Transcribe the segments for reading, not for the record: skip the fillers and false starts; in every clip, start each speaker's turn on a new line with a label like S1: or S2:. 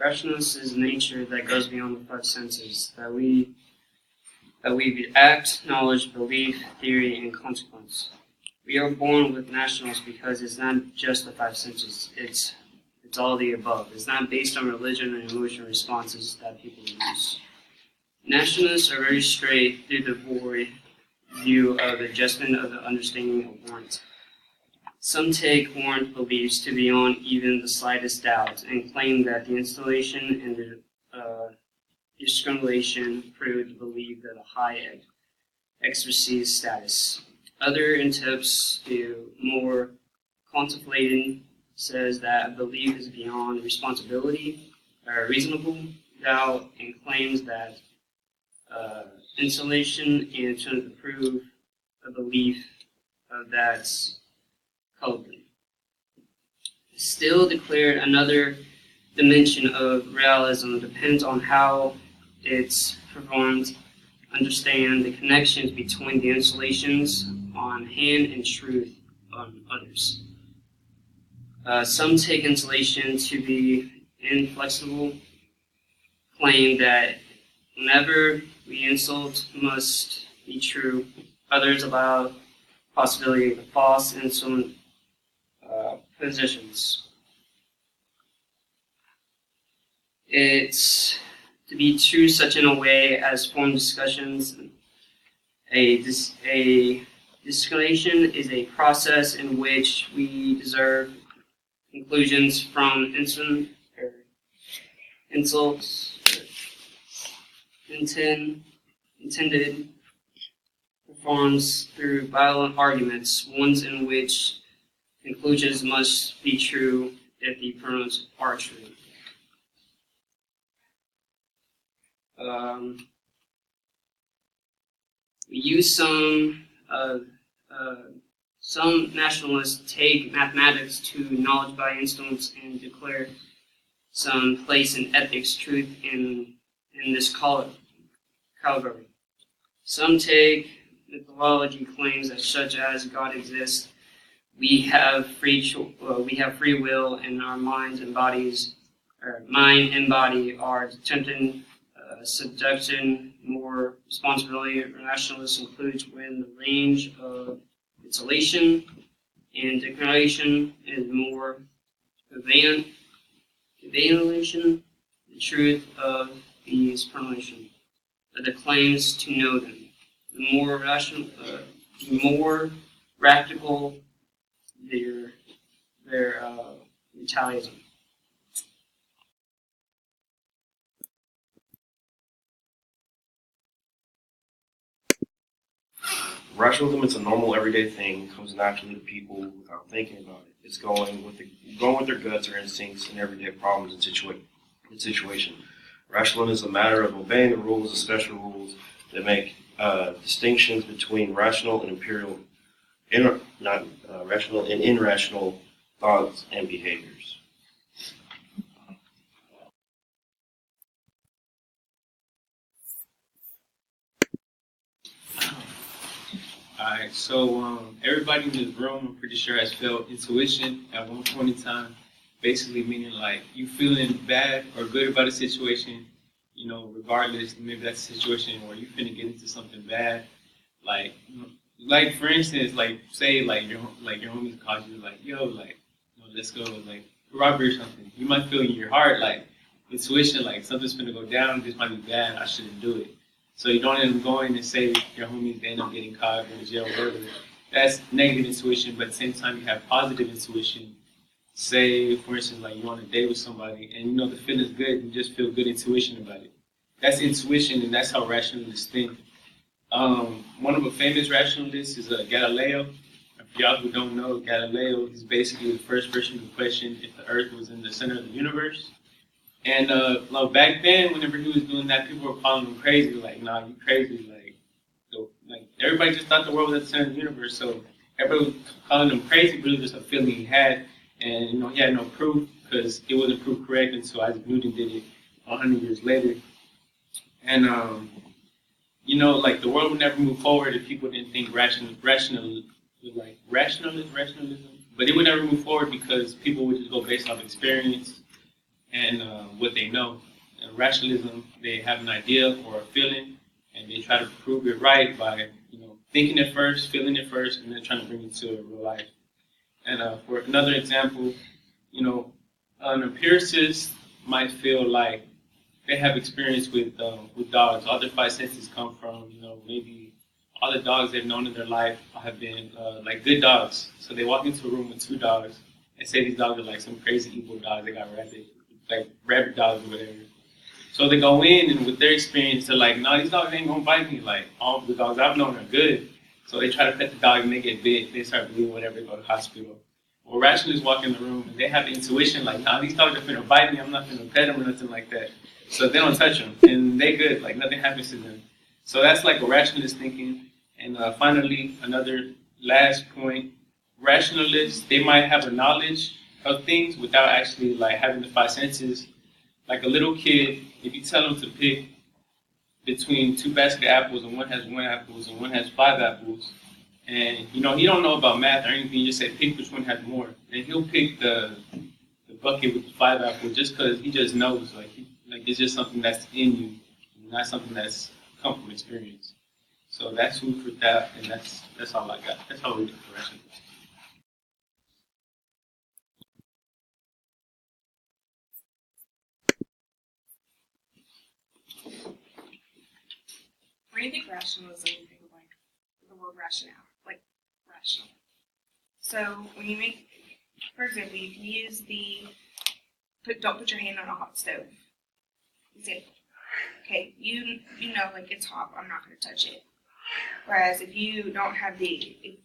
S1: Rationalist is nature that goes beyond the five senses, that we act, knowledge, belief, theory, and consequence. We are born with nationalists because it's not just the five senses, it's all the above. It's not based on religion and emotional responses that people use. Nationalists are very straight through the void view of adjustment of the understanding of warrant. Some take warrant beliefs to beyond even the slightest doubt and claim that the installation and the discrimination prove the belief of a high ecstasy status. Other attempts to more contemplating says that a belief is beyond responsibility or reasonable doubt and claims that installation and trying to prove a belief that's cowardly. Still declared another dimension of realism depends on how it's performed. Understand the connections between the installations on hand and truth on others. Some take installation to be inflexible, claim that whenever we insult must be true. Others allow possibility of false insult positions. It's to be true such in a way as form discussions. A discussion is a process in which we deserve conclusions from insults, intended performs through violent arguments, ones in which conclusions must be true if the pronouns are true. We use some nationalists take mathematics to knowledge by instance and declare some place in ethics truth in this category. Some take mythology claims that such as God exists, we have free will, and our minds and bodies, or mind and body, are attempting subjection, more responsibility. Rationalist includes when the range of installation and declaration is more evaluation, the truth of these pronouns, the claims to know them. The more rational, the more practical their retaliation.
S2: Rationalism is a normal, everyday thing. It comes naturally to people without thinking about it. It's going with their guts or instincts in everyday problems and situation. Rationalism is a matter of obeying the rules, the special rules that make distinctions between rational and rational and irrational thoughts and behaviors.
S3: Alright, so everybody in this room, I'm pretty sure, has felt intuition at one point in time. Basically meaning like you feeling bad or good about a situation, you know, regardless, maybe that's a situation where you finna get into something bad. Like for instance, like say like your homies calls you like, yo, like, you know, let's go like robbery or something. You might feel in your heart like intuition, like something's finna go down, this might be bad, I shouldn't do it. So you don't end up going and say your homies they end up getting caught or in jail or whatever. That's negative intuition, but at the same time you have positive intuition. Say, for instance, like you're on a date with somebody and you know the feeling's good, you just feel good intuition about it. That's intuition, and that's how rationalists think. One of the famous rationalists is Galileo. For y'all who don't know, Galileo is basically the first person to question if the Earth was in the center of the universe. And like back then, whenever he was doing that, people were calling him crazy. Like, nah, you crazy. Like everybody just thought the world was at the center of the universe. So everybody was calling him crazy, but it was just a feeling he had. And you know, he had no proof because it wasn't proved correct until Isaac Newton did it 100 years later. And you know, like the world would never move forward if people didn't think rationalism. But it would never move forward because people would just go based off experience. and what they know. And rationalism, they have an idea or a feeling, and they try to prove it right by thinking it first, feeling it first, and then trying to bring it to real life. And for another example, an empiricist might feel like they have experience with dogs. All their five senses come from maybe all the dogs they've known in their life have been like good dogs. So they walk into a room with two dogs and say these dogs are like some crazy evil dogs. They got rabbit dogs or whatever. So they go in and with their experience, they're like, no, these dogs ain't gonna bite me. Like all the dogs I've known are good. So they try to pet the dog and they get bit. They start bleeding, whatever. They go to the hospital. Well, rationalists walk in the room and they have intuition like, nah, these dogs are finna bite me. I'm not finna pet them or nothing like that. So they don't touch them and they good. Like nothing happens to them. So that's like a rationalist thinking. And finally, another last point. Rationalists, they might have a knowledge of things without actually like having the five senses. Like a little kid, if you tell them to pick between two baskets of apples and one has one apple and one has five apples, and he don't know about math or anything, you just say pick which one has more, and he'll pick the bucket with the five apples just because he just knows, like it's just something that's in you, not something that's come from experience. So that's food for that, and that's all I got. That's all we do for rationalism.
S4: When you think rationalism, you think of like the word rationale, like rational. So when you make, for example, you can use don't put your hand on a hot stove. Example. Okay, you know like it's hot, I'm not going to touch it. Whereas if you don't have the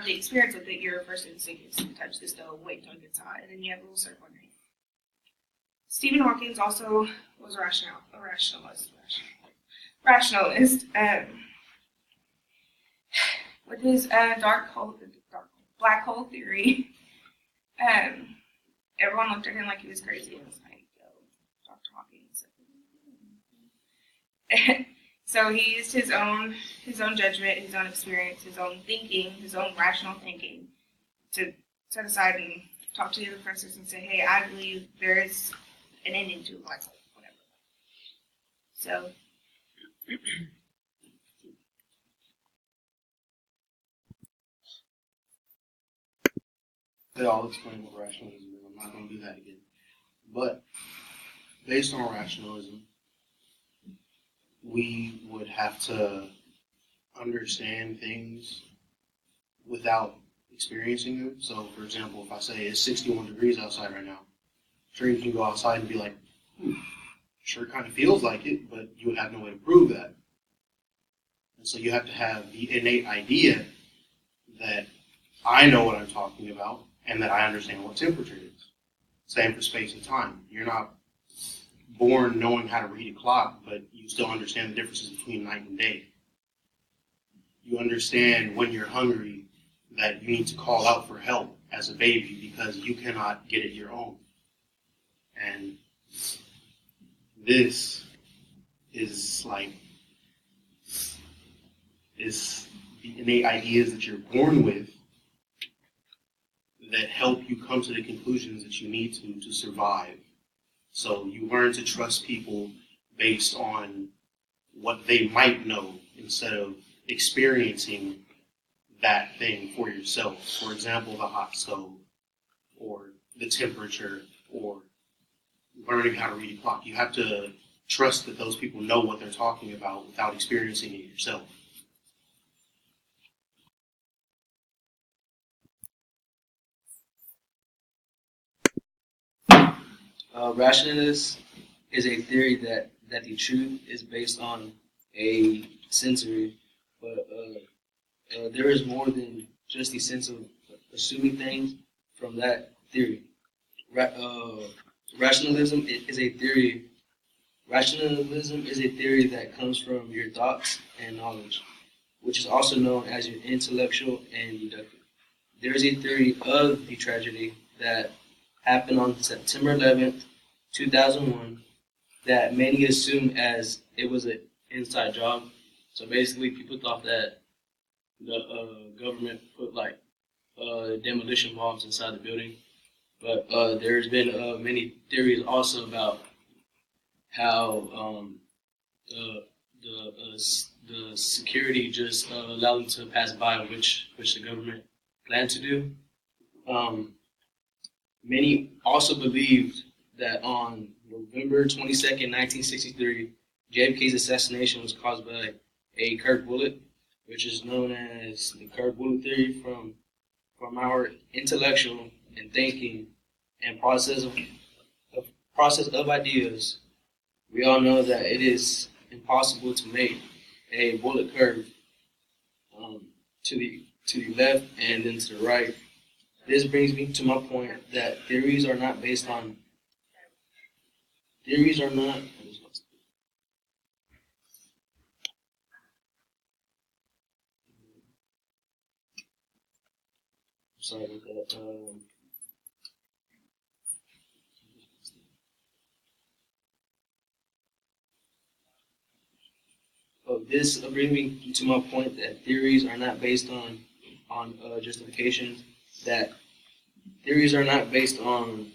S4: experience with it, your first instinct is to touch the stove, wait until it gets hot, and then you have a little circle on your hand. Stephen Hawking also was a rationalist. With his black hole theory, everyone looked at him like he was crazy. It was like, Dr. Hawking. So he used his own judgment, his own experience, his own thinking, his own rational thinking to set aside and talk to the other professors and say, hey, I believe there is an ending to black hole, whatever. So.
S5: I'll explain what rationalism is. I'm not going to do that again. But based on rationalism, we would have to understand things without experiencing them. So, for example, if I say it's 61 degrees outside right now, sure you can go outside and be like, sure kind of feels like it, but you would have no way to prove that. And so you have to have the innate idea that I know what I'm talking about and that I understand what temperature is. Same for space and time. You're not born knowing how to read a clock, but you still understand the differences between night and day. You understand when you're hungry that you need to call out for help as a baby because you cannot get it your own. And this is the innate ideas that you're born with that help you come to the conclusions that you need to survive. So you learn to trust people based on what they might know instead of experiencing that thing for yourself. For example, the hot stove or the temperature or learning how to read a clock. You have to trust that those people know what they're talking about without experiencing it yourself.
S6: Rationalist is a theory that the truth is based on a sensory, but there is more than just the sense of assuming things from that theory. Rationalism is a theory. Rationalism is a theory that comes from your thoughts and knowledge, which is also known as your intellectual and deductive. There is a theory of the tragedy that happened on September 11th, 2001, that many assumed as it was an inside job. So basically, people thought that the government put demolition bombs inside the building. But there's been many theories also about how the security just allowed them to pass by, which the government planned to do. Many also believed that on November 22nd, 1963, JFK's assassination was caused by a curved bullet, which is known as the curved bullet theory. From our intellectual and thinking and process of ideas, we all know that it is impossible to make a bullet curve to the left and then to the right. This brings me to my point that theories are not. Sorry about that. This brings me to my point that theories are not based on justifications. That theories are not based on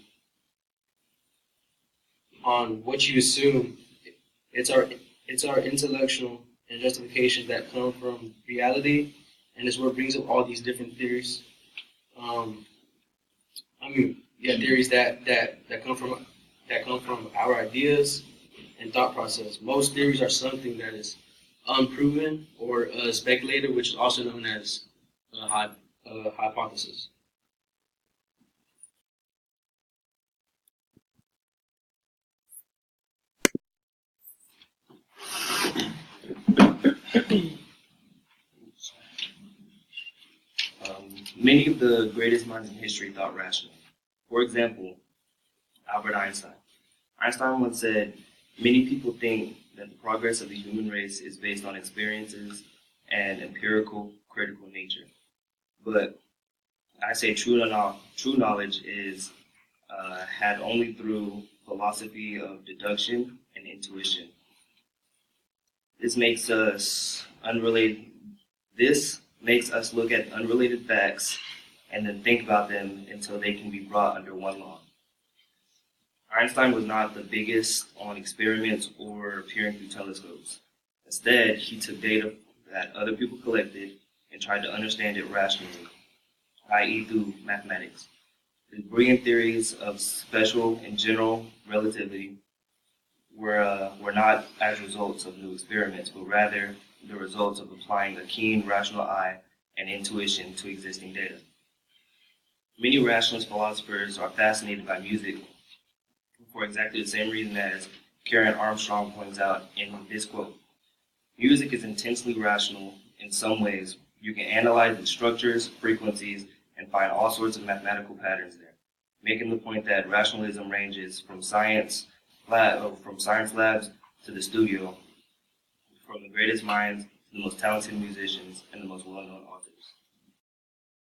S6: what you assume. It's our intellectual and justifications that come from reality, and it's what brings up all these different theories. Theories that come from our ideas and thought process. Most theories are something that is unproven or speculated, which is also known as a hypothesis.
S2: Many of the greatest minds in history thought rationally. For example, Albert Einstein. Einstein once said, "Many people think that the progress of the human race is based on experiences and empirical, critical nature. But I say true knowledge is had only through philosophy of deduction and intuition. This makes us look at unrelated facts and then think about them until they can be brought under one law." Einstein was not the biggest on experiments or peering through telescopes. Instead, he took data that other people collected and tried to understand it rationally, i.e. through mathematics. His brilliant theories of special and general relativity were not as results of new experiments, but rather the results of applying a keen, rational eye and intuition to existing data. Many rationalist philosophers are fascinated by music for exactly the same reason as Karen Armstrong points out in this quote. Music is intensely rational in some ways. You can analyze its structures, frequencies, and find all sorts of mathematical patterns there, making the point that rationalism ranges from science labs to the studio, from the greatest minds to the most talented musicians and the most well-known authors.